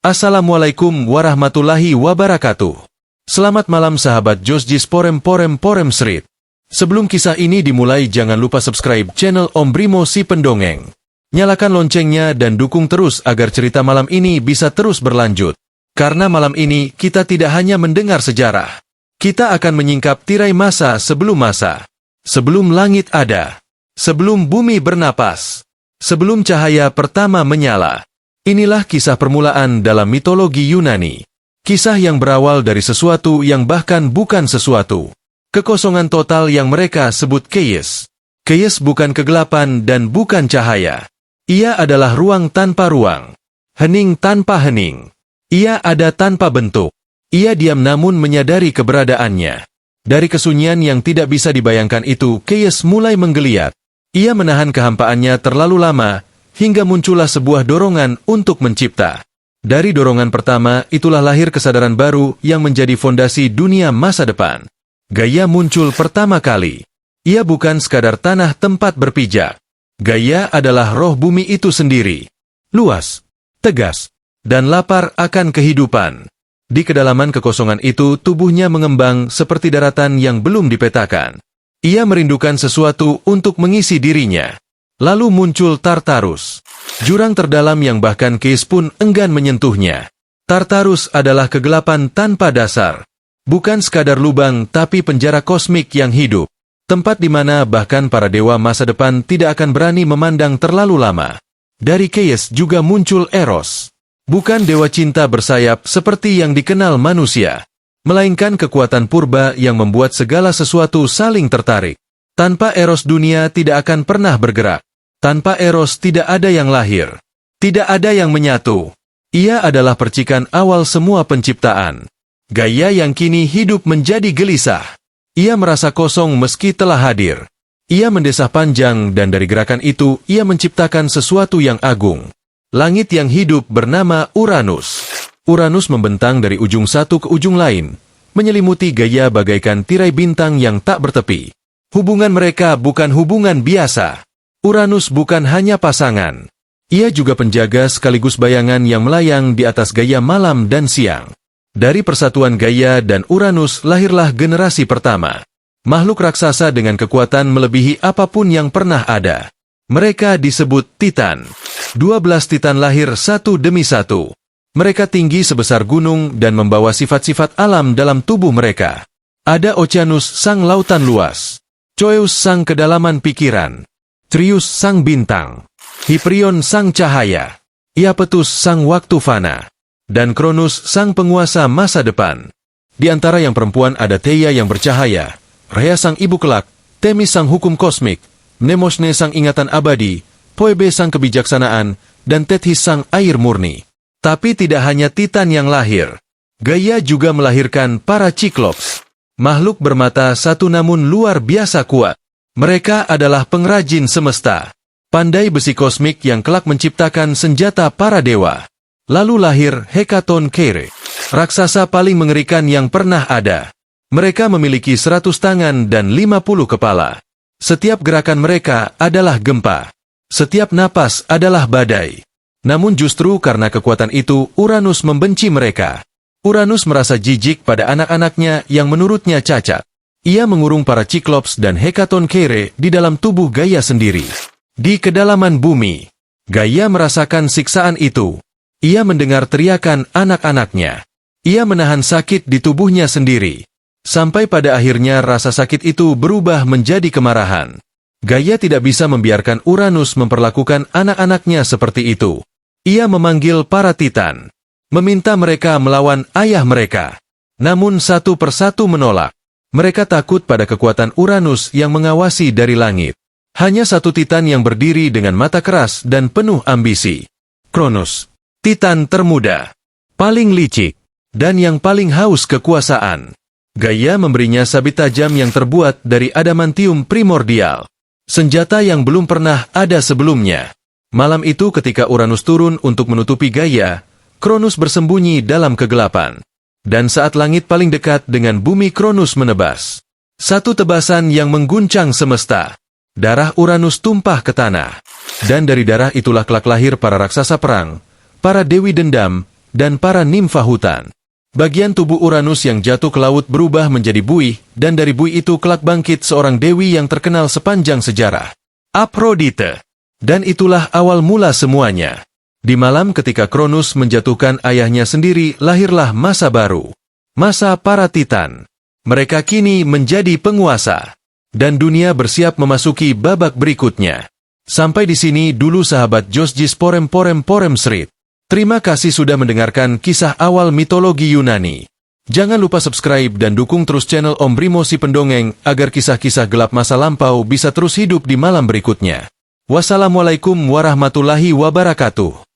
Assalamualaikum warahmatullahi wabarakatuh. Selamat malam sahabat Josjis Porem Srit. Sebelum kisah ini dimulai jangan lupa subscribe channel Om Brimo si Pendongeng. Nyalakan loncengnya dan dukung terus agar cerita malam ini bisa terus berlanjut. Karena malam ini kita tidak hanya mendengar sejarah. Kita akan menyingkap tirai masa sebelum masa. Sebelum langit ada. Sebelum bumi bernapas. Sebelum cahaya pertama menyala. Inilah kisah permulaan dalam mitologi Yunani. Kisah yang berawal dari sesuatu yang bahkan bukan sesuatu. Kekosongan total yang mereka sebut chaos. Chaos bukan kegelapan dan bukan cahaya. Ia adalah ruang tanpa ruang. Hening tanpa hening. Ia ada tanpa bentuk. Ia diam namun menyadari keberadaannya. Dari kesunyian yang tidak bisa dibayangkan itu, chaos mulai menggeliat. Ia menahan kehampaannya terlalu lama, hingga muncullah sebuah dorongan untuk mencipta. Dari dorongan pertama, itulah lahir kesadaran baru yang menjadi fondasi dunia masa depan. Gaia muncul pertama kali. Ia bukan sekadar tanah tempat berpijak. Gaia adalah roh bumi itu sendiri. Luas, tegas, dan lapar akan kehidupan. Di kedalaman kekosongan itu, tubuhnya mengembang seperti daratan yang belum dipetakan. Ia merindukan sesuatu untuk mengisi dirinya. Lalu muncul Tartarus. Jurang terdalam yang bahkan Chaos pun enggan menyentuhnya. Tartarus adalah kegelapan tanpa dasar. Bukan sekadar lubang tapi penjara kosmik yang hidup. Tempat di mana bahkan para dewa masa depan tidak akan berani memandang terlalu lama. Dari Chaos juga muncul Eros. Bukan dewa cinta bersayap seperti yang dikenal manusia. Melainkan kekuatan purba yang membuat segala sesuatu saling tertarik. Tanpa Eros dunia tidak akan pernah bergerak. Tanpa Eros tidak ada yang lahir. Tidak ada yang menyatu. Ia adalah percikan awal semua penciptaan. Gaia yang kini hidup menjadi gelisah. Ia merasa kosong meski telah hadir. Ia mendesah panjang dan dari gerakan itu ia menciptakan sesuatu yang agung. Langit yang hidup bernama Uranus. Uranus membentang dari ujung satu ke ujung lain, menyelimuti Gaia bagaikan tirai bintang yang tak bertepi. Hubungan mereka bukan hubungan biasa. Uranus bukan hanya pasangan. Ia juga penjaga sekaligus bayangan yang melayang di atas Gaia malam dan siang. Dari persatuan Gaia dan Uranus lahirlah generasi pertama. Makhluk raksasa dengan kekuatan melebihi apapun yang pernah ada. Mereka disebut Titan. 12 Titan lahir satu demi satu. Mereka tinggi sebesar gunung dan membawa sifat-sifat alam dalam tubuh mereka. Ada Oceanus sang lautan luas. Choeus sang kedalaman pikiran. Trius sang bintang, Hyperion sang cahaya, Iapetus sang waktu fana, dan Cronus sang penguasa masa depan. Di antara yang perempuan ada Theia yang bercahaya, Rhea sang ibu kelak, Themis sang hukum kosmik, Mnemosyne sang ingatan abadi, Phoebe sang kebijaksanaan, dan Tethys sang air murni. Tapi tidak hanya Titan yang lahir. Gaia juga melahirkan para Cyclops. Makhluk bermata satu namun luar biasa kuat. Mereka adalah pengrajin semesta, pandai besi kosmik yang kelak menciptakan senjata para dewa. Lalu lahir Hecatoncheire, raksasa paling mengerikan yang pernah ada. Mereka memiliki 100 tangan dan 50 kepala. Setiap gerakan mereka adalah gempa. Setiap napas adalah badai. Namun justru karena kekuatan itu, Uranus membenci mereka. Uranus merasa jijik pada anak-anaknya yang menurutnya cacat. Ia mengurung para Cyclops dan Hecatoncheire di dalam tubuh Gaia sendiri. Di kedalaman bumi, Gaia merasakan siksaan itu. Ia mendengar teriakan anak-anaknya. Ia menahan sakit di tubuhnya sendiri. Sampai pada akhirnya rasa sakit itu berubah menjadi kemarahan. Gaia tidak bisa membiarkan Uranus memperlakukan anak-anaknya seperti itu. Ia memanggil para Titan, meminta mereka melawan ayah mereka. Namun satu persatu menolak. Mereka takut pada kekuatan Uranus yang mengawasi dari langit. Hanya satu Titan yang berdiri dengan mata keras dan penuh ambisi. Kronos, Titan termuda, paling licik, dan yang paling haus kekuasaan. Gaia memberinya sabit tajam yang terbuat dari adamantium primordial. Senjata yang belum pernah ada sebelumnya. Malam itu ketika Uranus turun untuk menutupi Gaia, Kronos bersembunyi dalam kegelapan. Dan saat langit paling dekat dengan bumi Kronos menebas. Satu tebasan yang mengguncang semesta. Darah Uranus tumpah ke tanah. Dan dari darah itulah kelak lahir para raksasa perang, para dewi dendam, dan para nimfa hutan. Bagian tubuh Uranus yang jatuh ke laut berubah menjadi buih, dan dari buih itu kelak bangkit seorang dewi yang terkenal sepanjang sejarah, Aphrodite. Dan itulah awal mula semuanya. Di malam ketika Kronos menjatuhkan ayahnya sendiri, lahirlah masa baru. Masa para Titan. Mereka kini menjadi penguasa. Dan dunia bersiap memasuki babak berikutnya. Sampai di sini dulu sahabat Josjis Porem Srit. Terima kasih sudah mendengarkan kisah awal mitologi Yunani. Jangan lupa subscribe dan dukung terus channel Om Brimo si Pendongeng agar kisah-kisah gelap masa lampau bisa terus hidup di malam berikutnya. Wassalamualaikum warahmatullahi wabarakatuh.